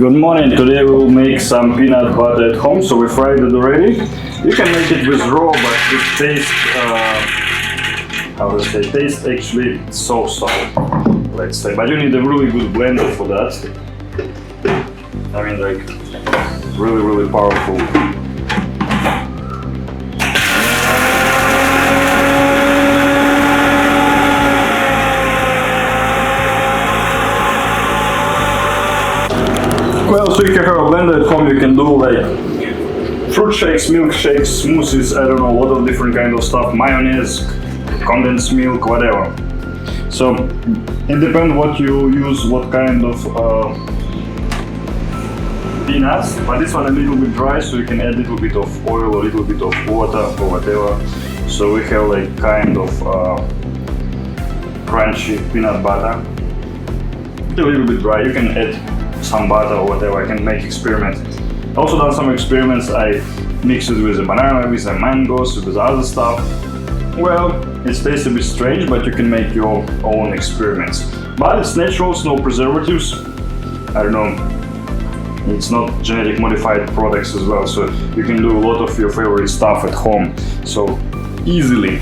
Good morning. Today we will make some peanut butter at home. So we fried it already. You can make it with raw, but it tastes, how to say, tastes actually so, let's say. But you need a really good blender for that. I mean, like, really powerful. Well, so if you have a blender at home, you can do like fruit shakes, milkshakes, smoothies, I don't know, a lot of different kind of stuff, mayonnaise, condensed milk, whatever. So it depends what you use, what kind of peanuts, but this one a little bit dry, so you can add a little bit of oil, a little bit of water or whatever. So we have like kind of crunchy peanut butter. A little bit dry, you can add some butter or whatever. I can make experiments. Also done some experiments. I mix it with a banana, with a mangoes, with other stuff. Well, it tastes a bit strange, but you can make your own experiments. But it's natural, it's no preservatives. I don't know. It's not genetic modified products as well, so you can do a lot of your favorite stuff at home. So easily.